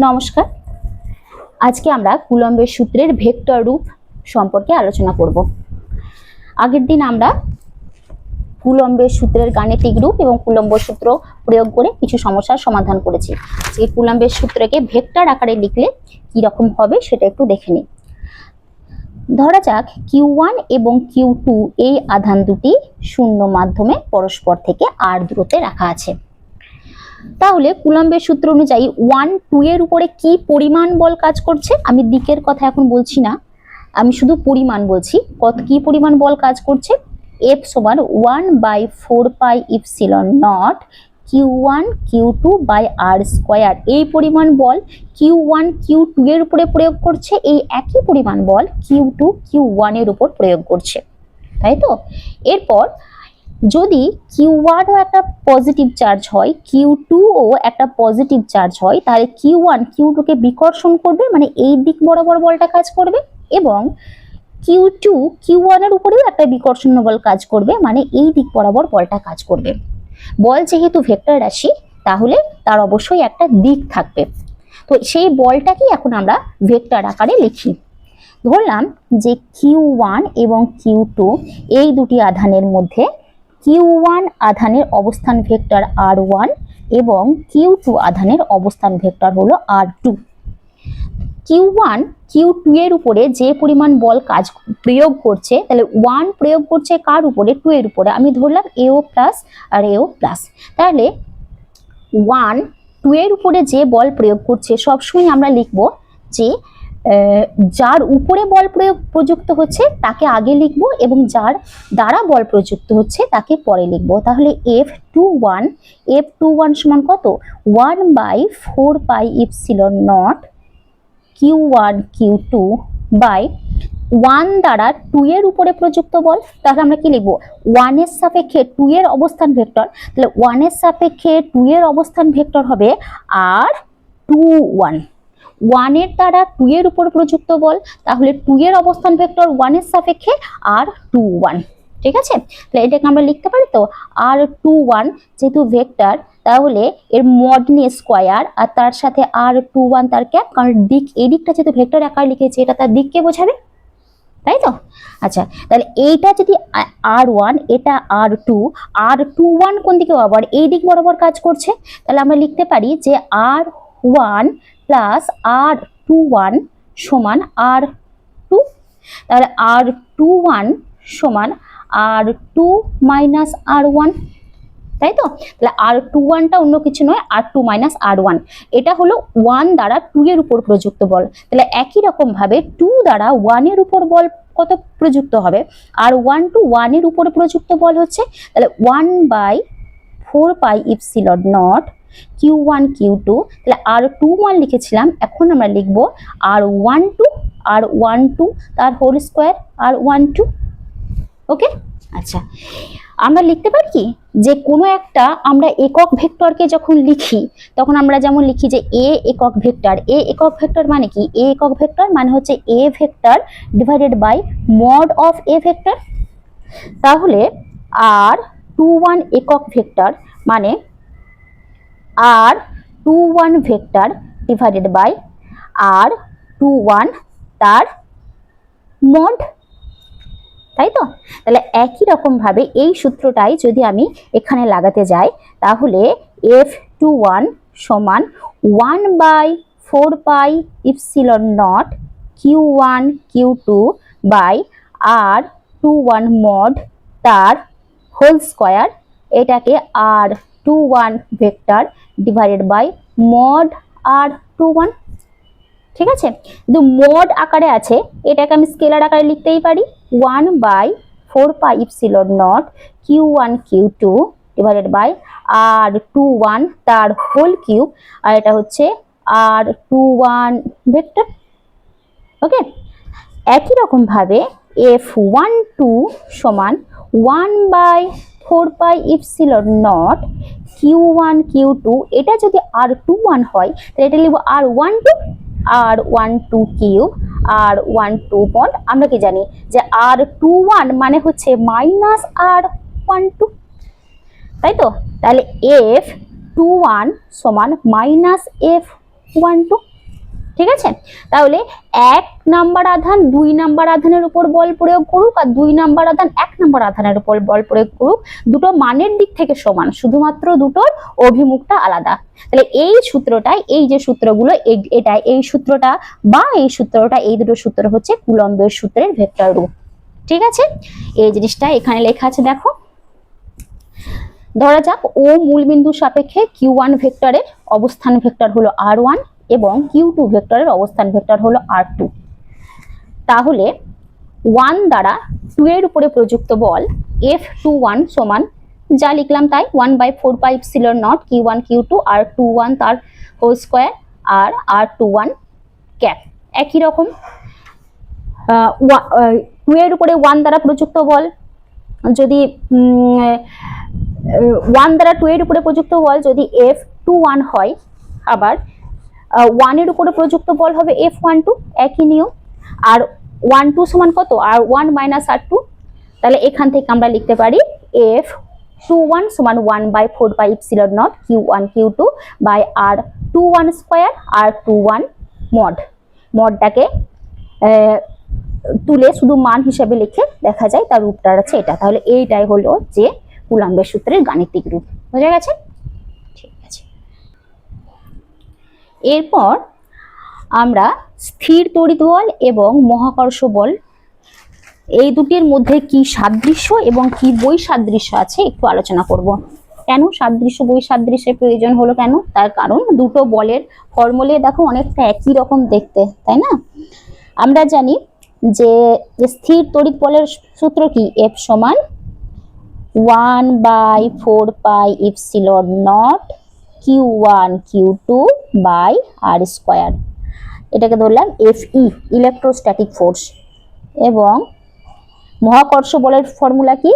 নমস্কার। আজকে আমরা কুলম্বের সূত্রের ভেক্টর রূপ সম্পর্কে আলোচনা করব। আগের দিন আমরা কুলম্বের সূত্রের গাণিতিক রূপ এবং কুলম্ব সূত্র প্রয়োগ করে কিছু সমস্যার সমাধান করেছি। এই কুলম্বের সূত্রকে ভেক্টর আকারে লিখলে কি রকম হবে সেটা একটু দেখে নিই। ধরা যাক Q1 এবং Q2 এই আধান দুটি শূন্য মাধ্যমে পরস্পর থেকে r দূরত্বে রাখা আছে। তাহলে কুলম্বের সূত্র অনুযায়ী 1, 2 এর উপরে কি পরিমাণ বল কাজ করছে, আমি দিকের কথা এখন বলছি না, আমি শুধু পরিমাণ বলছি। কি পরিমাণ বল কাজ করছে? F সমান 1/4 pi epsilon naught Q1 Q2 by r square. এই পরিমাণ বল Q1 Q2 এর উপরে প্রয়োগ করছে, এই একই পরিমাণ বল Q2 Q1 এর উপর প্রয়োগ করছে, তাই তো? এরপর যদি Q1 ও একটা পজিটিভ চার্জ হয়, Q2 ও একটা পজিটিভ চার্জ হয়, তাহলে Q1 Q2 কে বিকর্ষণ করবে, মানে এই দিক বরাবর বলটা কাজ করবে, এবং Q2 Q1 এর উপরেও একটা বিকর্ষণ বল কাজ করবে, মানে এই দিক বরাবর বলটা কাজ করবে। বল যেহেতু ভেক্টর রাশি, তাহলে তার অবশ্যই একটা দিক থাকবে। তো সেই বলটাকে এখন আমরা ভেক্টর আকারে লিখি। ধরলাম যে Q1 এবং Q2 এই দুটি আধানের মধ্যে Q1 আধানের অবস্থান ভেক্টর r1 এবং Q2 আধানের অবস্থান ভেক্টর হলো r2। Q1 Q2 এর উপরে যে পরিমাণ বল কাজ প্রয়োগ করছে, তাহলে 1 প্রয়োগ করছে কার উপরে? 2 এর উপরে। আমি ধরলাম AO প্লাস আর AO প্লাস। তাহলে 1 2 এর উপরে যে বল প্রয়োগ করছে, সবসময় আমরা লিখব যে যার উপরে বল প্রযুক্ত হচ্ছে তাকে আগে লিখব এবং যার দ্বারা বল প্রযুক্ত হচ্ছে তাকে পরে লিখব। তাহলে F21 সমান কত? 1/4 pi epsilon naught Q1 Q2 by 1 দ্বারা 2 এর উপরে প্রযুক্ত বল। তাহলে আমরা কি লিখব? 1 এর সাপেক্ষে 2 এর অবস্থান ভেক্টর, তাহলে 1 এর সাপেক্ষে 2 এর অবস্থান ভেক্টর হবে r21। 1 এর দ্বারা 2 এর উপর প্রযুক্ত বল, তাহলে 2 এর অবস্থান ভেক্টর 1 এর সাপেক্ষে r21। ঠিক আছে? তাহলে এটাকে আমরা লিখতে পারি তো r21 যেহেতু ভেক্টর, তাহলে এর মড নিয়ে স্কয়ার আর তার সাথে r21 তার ক্যাপ, কারণ দিক এই দিকটা যেহেতু ভেক্টর আকারে লিখেছি, এটা তার দিককে বোঝাবে, তাই তো? আচ্ছা, তাহলে এইটা যদি r1, এটা r21 কোন দিকে বরাবর? এই দিক বরাবর কাজ করছে, তাহলে আমরা লিখতে পারি যে r1 প্লাস r21 সমান r2। তাহলে r21 সমান r2 মাইনাস r1, তাই তো? তাহলে r21টা অন্য কিছু নয়, r2 মাইনাস r1। এটা হলো 1 দ্বারা 2 এর উপর প্রযুক্ত বল। তাহলে একই রকম ভাবে 2 দ্বারা 1 এর উপর বল কত প্রযুক্ত হবে? r1 টু 1 এর উপরে প্রযুক্ত বল হচ্ছে, তাহলে 1/4 pi epsilon naught Q1 Q2। তাহলে r21 লিখেছিলাম, এখন আমরা লিখব r12 তার হোল স্কয়ার r12। ওকে, আচ্ছা, আমরা লিখতে পারি কি যে কোনো একটা আমরা একক ভেক্টরকে যখন লিখি, তখন আমরা যেমন লিখি যে a একক ভেক্টর। a একক ভেক্টর মানে কি? a একক ভেক্টর মানে হচ্ছে a vector divided by mod of a vector. তাহলে r21 একক ভেক্টর মানে r21 vector divided by r21 তার মড, তাই তো? তাহলে একই রকম ভাবে এই সূত্রটাই যদি আমি এখানে লাগাতে যাই, তাহলে F21 সমান 1/4 pi epsilon naught Q1 Q2 by r21 mod তার হোল স্কয়ার, এটাকে r21 vector divided by mod r21। ঠিক আছে? কিন্তু মড আকারে আছে, এটাকে আমি স্কেলার আকারে লিখতেই পারি, 1/4 pi epsilon naught Q1 Q2 divided by r21 তার হোল কিউব, আর এটা হচ্ছে r21 ভেক্টর। ওকে, একই রকম ভাবে F12 সমান 1/4 pi epsilon naught Q1 Q2, এটা যদি r21 হয় তাহলে এটা লিখব r12 কিউব r12 পয়েন্ট। আমরা কি জানি যে r21 মানে হচ্ছে মাইনাস r12, তাই তো? তাহলে F21 সমান মাইনাস F12। ঠিক আছে, তাহলে 1 নাম্বার আধান 2 নাম্বার আধানের উপর বল প্রয়োগ করুক আর 2 নাম্বার আধান 1 নাম্বার আধানের উপর বল প্রয়োগ করুক, দুটো মানের দিক থেকে সমান, শুধুমাত্র দুটোর অভিমুখটা আলাদা। তাহলে এই সূত্রটাই, এই যে সূত্রগুলো, এটা এই সূত্রটা বা এই সূত্রটা, এই দুটো সূত্র হচ্ছে কুলম্বের সূত্রের ভেক্টর রূপ। ঠিক আছে, এই জিনিসটা এখানে লেখা আছে দেখো। ধরা যাক ও মূলবিন্দুর সাপেক্ষে Q1 ভেক্টরের অবস্থান ভেক্টর হলো R1 এবং Q2 ভেক্টরের অবস্থান ভেক্টর হলো R2। তাহলে 1 দ্বারা 2 এর উপরে প্রযুক্ত বল F21 সমান যা লিখলাম তাই 1/4πε0 Q1 Q2 R21 তার হোল স্কয়ার আর R21 ক্যাপ। একই রকম 2 এর উপরে 1 দ্বারা প্রযুক্ত বল যদি 1 দ্বারা 2 এর উপরে প্রযুক্ত বল যদি F21 হয়, আবার 1 এর উপরে প্রযুক্ত বল হবে F12, একই নিয়ম। আর 12 সমান কত? R1 - R2। তাহলে এখান থেকে আমরা লিখতে পারি F21 সমান 1/4πε0 Q1 Q2 by R21 square R21 mod. মডটাকে তুলে শুধু মান হিসেবে লিখে দেখা যায় তার রূপটা আছে এটা। তাহলে এইটাই হলো যে কুলম্বের সূত্রের গাণিতিক রূপ। বোঝা গেছে? ঠিক আছে, এরপর আমরা স্থির তড়িৎ বল এবং মহাকর্ষ বল, এই দুটির মধ্যে কি সাদৃশ্য এবং কি বৈসাদৃশ্য আছে একটু আলোচনা করব। কেন সাদৃশ্য বৈসাদৃশ্যের প্রয়োজন হলো কেন? তার কারণ দুটো বলের ফর্মুলে দেখো অনেকটা একই রকম দেখতে, তাই না? আমরা জানি যে স্থির তড়িৎ বলের সূত্র কি? F সমান 1/4πε0 Q1 Q2 by R square. এটাকে ধরলাম Fe, ইলেকট্রোস্ট্যাটিক ফোর্স। এবং মহাকর্ষ বলের ফর্মুলা কি?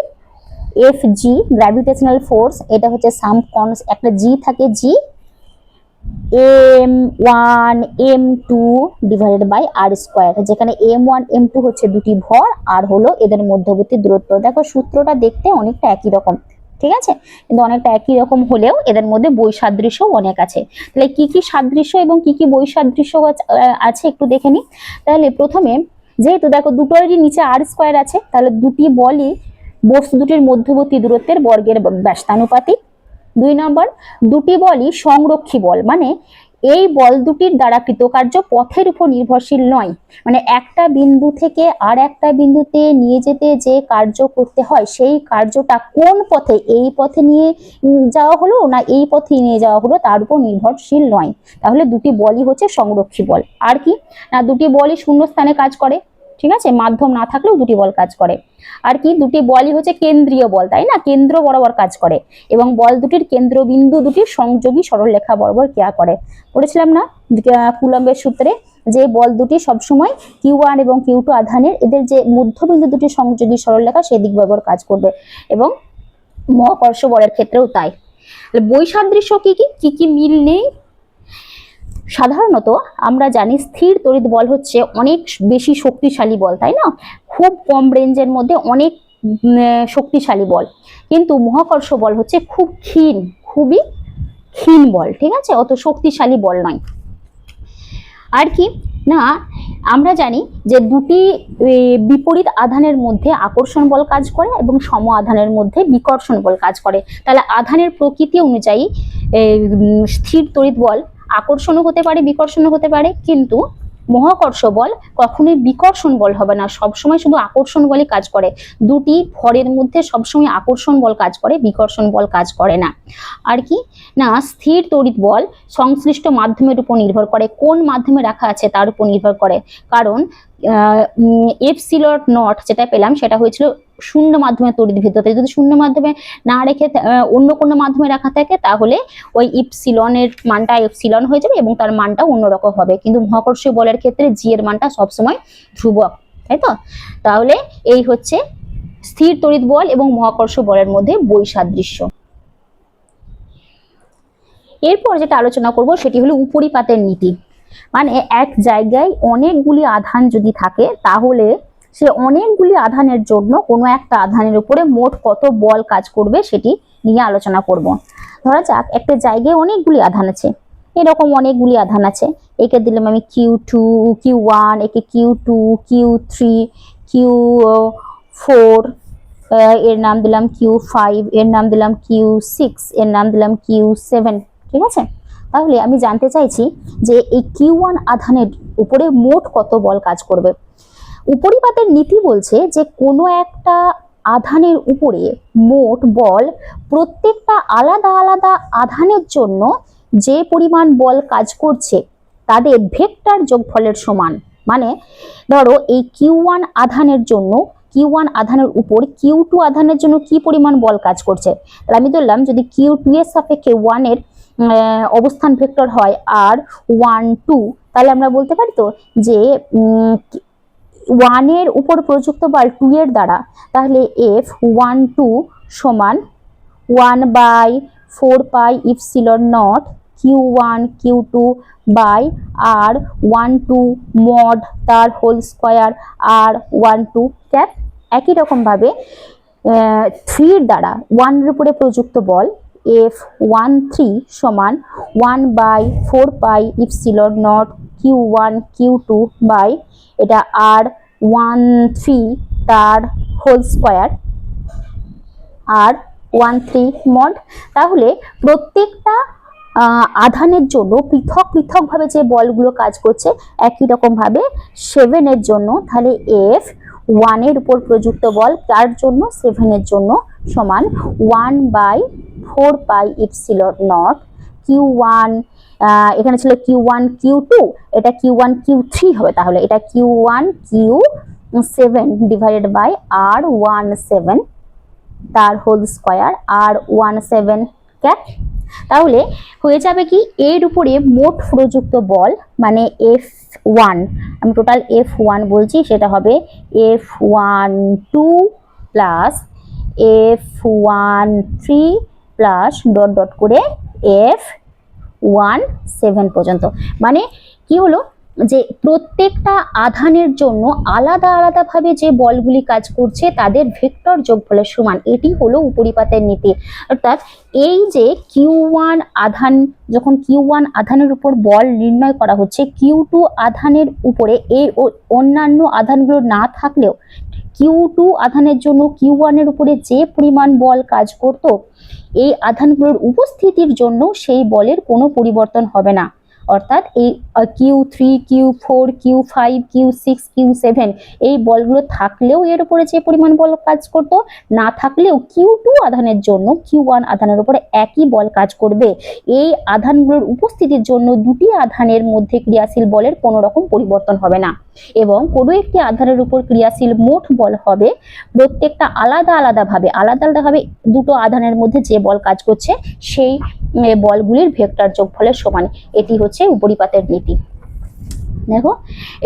Fg, gravitational force. এটা হচ্ছে সাম একটা জি থাকে, G m1 m2 divided by R square, যেখানে m1 m2 হচ্ছে দুটি ভর আর হলো এদের মধ্যবর্তী দূরত্ব। দেখো সূত্রটা দেখতে অনেকটা একই রকম, ঠিক আছে, কিন্তু অনেকটা একই রকম হলেও এদের মধ্যে বৈসাদৃশ্য অনেক আছে। তাহলে কি কি সাদৃশ্য এবং কি কি বৈসাদৃশ্য আছে একটু দেখে নি। তাহলে প্রথমে যেহেতু দেখো দুটোরই নিচে R স্কয়ার আছে, তাহলে দুটি বলই বস্তু দুটির মধ্যবর্তী দূরত্বের বর্গের ব্যস্তানুপাতিক। 2 নম্বর, দুটি বলই সংরক্ষী বল, মানে এই বল দুটির দ্বারা কৃতকার্য পথের উপর নির্ভরশীল নয়। মানে একটা বিন্দু থেকে আর একটা বিন্দুতে নিয়ে যেতে যে কার্য করতে হয় সেই কার্যটা কোন পথে, এই পথে নিয়ে যাওয়া হলো না এই পথে নিয়ে যাওয়া হলো তার উপর নির্ভরশীল নয়। তাহলে দুটি বলই হচ্ছে সংরক্ষী বল। আর কি না, দুটি বলই শূন্য স্থানে কাজ করে, ঠিক আছে, মাধ্যম না থাকলেও দুটি বল কাজ করে। আর কি, দুটি বলই হচ্ছে কেন্দ্রীয় বল, তাই না, কেন্দ্র বরাবর কাজ করে এবং বল দুটির কেন্দ্রবিন্দু দুটির সংযোগী সরলরেখা বরাবর ক্রিয়া করে। পড়েছিলাম না কুলম্বের সূত্রে যে বল দুটি সবসময় Q1 এবং Q2 আধানের এদের যে মধ্যবিন্দু দুটি সংযোগী সরলরেখা সেই দিক বরাবর কাজ করবে, এবং মহাকর্ষ বলের ক্ষেত্রেও তাই। বৈসাদৃশ্য কি কি কি কি মিল নেই? সাধারণত আমরা জানি স্থির তড়িৎ বল হচ্ছে অনেক বেশি শক্তিশালী বল, তাই না, খুব কম রেঞ্জের মধ্যে অনেক শক্তিশালী বল। কিন্তু মহাকর্ষ বল হচ্ছে খুব ক্ষীণ, খুবই ক্ষীণ বল, ঠিক আছে, অত শক্তিশালী বল নয়। আর কি না, আমরা জানি যে দুটি বিপরীত আধানের মধ্যে আকর্ষণ বল কাজ করে এবং সম আধানের মধ্যে বিকর্ষণ বল কাজ করে। তাহলে আধানের প্রকৃতি অনুযায়ী স্থির তড়িৎ বল আকর্ষণও হতে পারে বিকর্ষণও হতে পারে, কিন্তু মহাকর্ষ বল কখনোই বিকর্ষণ বল হবে না, সবসময় শুধু আকর্ষণ বলই কাজ করে। দুটি ভরের মধ্যে সবসময় আকর্ষণ বল কাজ করে, বিকর্ষণ বল কাজ করে না। আর কি না, স্থির তড়িৎ বল সংশ্লিষ্ট মাধ্যমের উপর নির্ভর করে, কোন মাধ্যমে রাখা আছে তার উপর নির্ভর করে। কারণ ε0 যেটা পেলাম সেটা হয়েছিল শূন্য মাধ্যমে তড়িৎ ভিত্তিতে, যদি শূন্য মাধ্যমে না রেখে অন্য কোনো মাধ্যমে রাখা থাকে তাহলে ওই ইপসিলনের মানটা এপসিলন হয়ে যাবে এবং তার মানটা অন্যরকম হবে। কিন্তু মহাকর্ষীয় বলের ক্ষেত্রে জি এর মানটা সবসময় ধ্রুবক, তাই তো। তাহলে এই হচ্ছে স্থির তড়িৎ বল এবং মহাকর্ষ বলের মধ্যে বৈসাদৃশ্য। এরপর যেটা আলোচনা করব সেটি হলো উপরিপাতের নীতি। মানে এক জায়গায় অনেকগুলি আধান যদি থাকে তাহলে সে অনেকগুলি আধানের জন্য কোনো একটা আধানের উপরে মোট কত বল কাজ করবে সেটি নিয়ে আলোচনা করব। ধরা যাক একটা জায়গায় অনেকগুলি আধান আছে, এরকম অনেকগুলি আধান আছে। একে দিলাম আমি Q2, Q1, একে Q2, Q3, Q4, এর নাম দিলাম Q5, এর নাম দিলাম Q6, এর নাম দিলাম Q7। ঠিক আছে, তাহলে আমি জানতে চাইছি যে এই Q1 আধানের উপরে মোট কত বল কাজ করবে। উপরিপাতের নীতি বলছে যে কোনো একটা আধানের উপরে মোট বল প্রত্যেকটা আলাদা আলাদা আধানের জন্য যে পরিমাণ বল কাজ করছে তাদের ভেক্টর যোগফলের সমান। মানে ধরো এই Q1 আধানের জন্য, Q1 আধানের উপর Q2 আধানের জন্য কি পরিমাণ বল কাজ করছে, তাহলে আমি ধরলাম যদি Q2 এর সাপেক্ষে 1 এর অবস্থান ভেক্টর হয় আর 1 2, তাহলে আমরা বলতে পারি তো যে 1 এর উপর প্রযুক্ত বল 2 এর দ্বারা, তাহলে F12 সমান 1/4 epsilon naught Q1 Q2 by R12 mod তার হোল স্কয়ার R12 ক্যাপ। একই রকম ভাবে 3 এর দ্বারা 1 এর উপরে প্রযুক্ত বল F13 সমান 1/4 epsilon naught Q1 Q2 by এটা R13 তার হোল স্কয়ার R13 মড। তাহলে প্রত্যেকটা আধানের জন্য পৃথক পৃথক ভাবে যে বলগুলো কাজ করছে, একই রকম ভাবে 7 এর জন্য, তাহলে F1 এর উপর প্রযুক্ত বল তার জন্য 7 এর জন্য সমান 1/4 ইপসিলন নট Q1, এখানে ছিল Q1 Q2, এটা Q1 Q3 হবে, তাহলে এটা Q1 Q7 divided by R17 তার হোল স্কয়ার R17 ক্যাপ। তাহলে হয়ে যাবে কি এর উপরে মোট প্রযুক্ত বল মানে F1, আমি টোটাল F1 বলছি, সেটা হবে F12 plus F13 plus dot dot করে F17 পর্যন্ত। মানে কি হলো যে প্রত্যেকটা আধানের জন্য আলাদা আলাদা ভাবে যে বলগুলি কাজ করছে তাদের ভেক্টর যোগফলের সমান। এটি হলো উপরিপাতের নীতি। অর্থাৎ এই যে Q1 আধান, যখন Q1 আধানের উপর বল নির্ণয় করা হচ্ছে, Q2 আধানের উপরে এই অন্যান্য আধানগুলো না থাকলেও Q2 আধানের জন্য Q1 এর উপরে যে পরিমাণ বল কাজ করত, এই আধানগুলোর উপস্থিতির জন্য সেই বলের কোনো পরিবর্তন হবে না। অর্থাৎ এই Q3 Q4 Q5 Q6 Q7 এই বলগুলো থাকলেও এর উপরে যে পরিমাণ বল কাজ করত, না থাকলেও Q2 আধানের জন্য Q1 আধানের উপরে একই বল কাজ করবে। এই আধানগুলোর উপস্থিতির জন্য দুটি আধানের মধ্যে ক্রিয়াশীল বলের কোনো রকম পরিবর্তন হবে না এবং কোনো একটি আধানের উপর ক্রিয়াশীল মোট বল হবে প্রত্যেকটা আলাদা আলাদাভাবে দুটো আধানের মধ্যে যে বল কাজ করছে সেই বলগুলির ভেক্টর যোগফলের সমান। এটি হচ্ছে উপরিপাতের নীতি। দেখো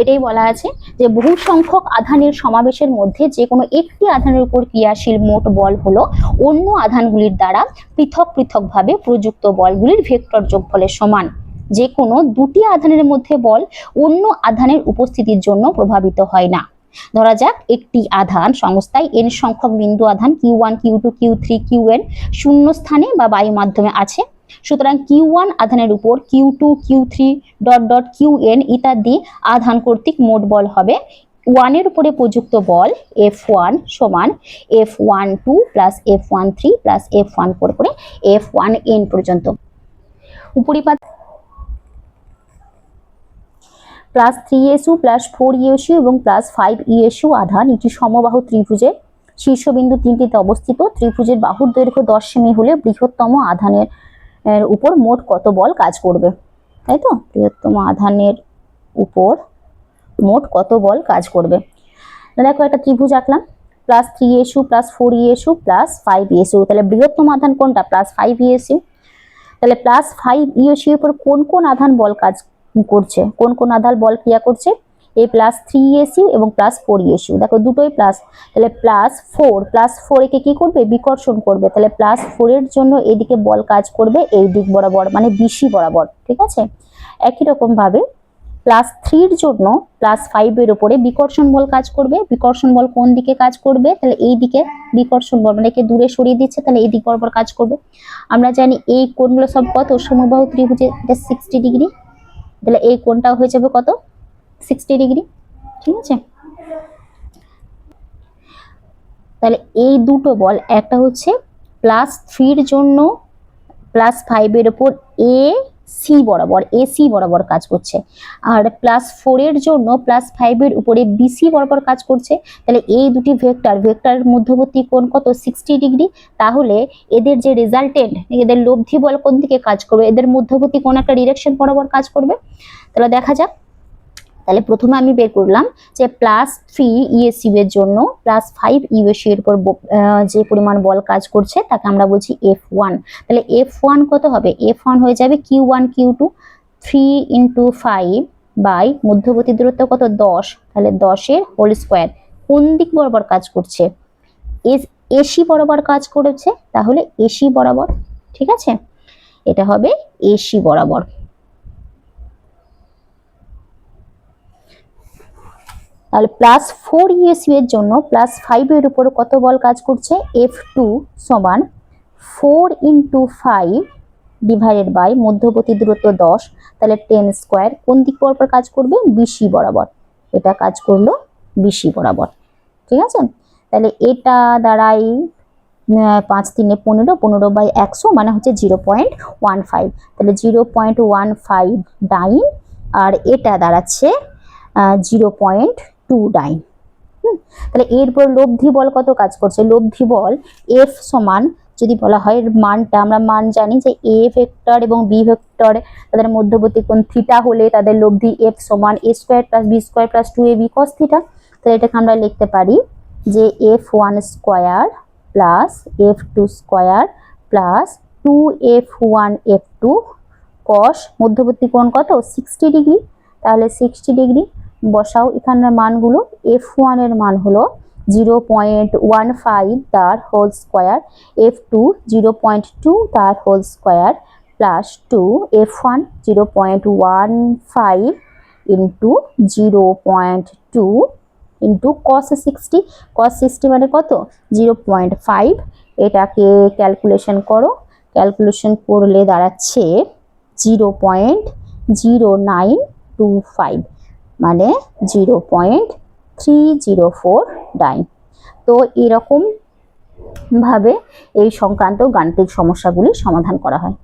এটাই বলা আছে যে বহু সংখ্যক আধানের সমাবেশের মধ্যে যে কোনো একটি আধানের উপর ক্রিয়াশীল মোট বল হলো অন্য আধানগুলির দ্বারা পৃথক পৃথকভাবে প্রযুক্ত বলগুলির ভেক্টর যোগফলের সমান। যে কোনো দুটি আধানের মধ্যে বল অন্য আধানের উপস্থিতির জন্য প্রভাবিত হয় না। ধরা যাক একটি আধান সংস্থায় n সংখ্যক বিন্দু আধান Q1 Q2 Q3 Qn শূন্য স্থানে বা বায়ু মাধ্যমে আছে। সুতরাং Q1 আধানের উপর Q2 Q3 dot dot Qn ইত্যাদি আধান কর্তৃক মোট বল হবে 1 এর উপরে প্রযুক্ত বল F1 সমান F12 plus F13 plus F14 করে F1n পর্যন্ত। উপরিপাত প্লাস 3SU প্লাস 4ESU এবং প্লাস 5ESU আধান একটি সমবাহু ত্রিভুজের শীর্ষবিন্দু তিনটিতে অবস্থিত। ত্রিভুজের বাহুর দৈর্ঘ্য 10 সেমি হলে বৃহত্তম আধানের উপর মোট কত বল কাজ করবে, তাই তো? বৃহত্তম আধানের উপর মোট কত বল কাজ করবে। দেখো একটা ত্রিভুজ আঁকলাম, plus 3SU plus 4ESU plus 5ESU, তাহলে বৃহত্তম আধান কোনটা? Plus 5ESU। তাহলে প্লাস 5ESU এর উপর কোন কোন আধান বল কাজ করছে, কোন কোন আধান বল ক্রিয়া করছে? এই প্লাস 3SU এবং প্লাস 4ESU, দেখো দুটোই প্লাস, তাহলে প্লাস 4 একে কি করবে? বিকর্ষণ করবে। তাহলে প্লাস 4 এর জন্য এদিকে বল কাজ করবে এই দিক বরাবর, মানে BC বরাবর, ঠিক আছে? একই রকম ভাবে +3 এর জন্য +5 এর উপরে বিকর্ষণ বল কাজ করবে। বিকর্ষণ বল কোন দিকে কাজ করবে? তাহলে এই দিকে বিকর্ষণ বল, মানে একে দূরে সরিয়ে দিচ্ছে, তাহলে এই দিক বরাবর কাজ করবে। আমরা জানি এই কোণগুলো সব কত? সমবাহু ত্রিভুজে এটা 60 ডিগ্রি, তাহলে এই কোণটা হয়ে যাবে কত? 60 ডিগ্রি। ঠিক আছে, তাহলে এই দুটো বল, একটা হচ্ছে +3 এর জন্য +5 এর উপর AC বরাবর কাজ করছে, আর +4 এর জন্য +5 এর উপরে BC বরাবর কাজ করছে। তাহলে এই দুটি ভেক্টরের মধ্যবর্তী কোণ কত? 60 ডিগ্রি। তাহলে এদের যে রেজাল্টেন্ট, এদের লব্ধি বল কোন দিকে কাজ করবে? এদের মধ্যবর্তী কোণ একটা ডিরেকশন বরাবর কাজ করবে। তাহলে দেখা যাক। তাহলে প্রথমে আমি বের করলাম যে +3 EAC এর জন্য +5 EAC এর উপর যে পরিমাণ বল কাজ করছে তাকে আমরা বলছি F1। তাহলে F1 কত হবে? F1 হয়ে যাবে Q1 Q2 3 × 5 বাই মধ্যবর্তী দূরত্ব কত? 10। তাহলে 10 এর হোল স্কয়ার। কোন দিক বরাবর কাজ করছে? AC বরাবর কাজ করেছে, তাহলে AC বরাবর। ঠিক আছে, এটা হবে AC বরাবর। তাহলে +4 EAC এর জন্য +5 এর উপর কত বল কাজ করছে? F2 সমান 4 × 5 ডিভাইডেড বাই মধ্যবর্তী দূরত্ব 10, তাহলে 10 স্কয়ার। কোন দিক বরাবর কাজ করবে? BC বরাবর। এটা কাজ করলো BC বরাবর। ঠিক আছে, তাহলে এটা দাঁড়াই 5 × 3 = 15, 15/100 মানে হচ্ছে 0.15। তাহলে 0.15 ডাইন, আর এটা দাঁড়াচ্ছে 0.29। তাহলে এরপর লব্ধি বল কত কাজ করছে? লব্ধি বল F সমান, যদি বলা হয় এর মানটা, আমরা মান জানি যে A ভেক্টর এবং B ভেক্টর তাদের মধ্যবর্তী কোণ থিটা হলে তাদের লব্ধি F সমান A² + B² + 2AB cos θ। তাহলে এটাকে আমরা লিখতে পারি যে F1² + F2² + 2F1F2 cos, মধ্যবর্তী কোণ কত? 60 ডিগ্রি। তাহলে 60 ডিগ্রি বসাও এখানের মানগুলো। F1 এর মান হলো 0.15 তার হোল স্কয়ার, F2 0.2 তার whole square plus 2 F1 0.15 into 0.2 into cos 60। cos 60 মানে কত? 0.5। এটাকে ক্যালকুলেশন করো, ক্যালকুলেশন করলে দাঁড়াচ্ছে 0.0925 মানে 0.304 তো এরকম ভাবে এই সংক্রান্ত গাণিতিক সমস্যাগুলি সমাধান করা হয়।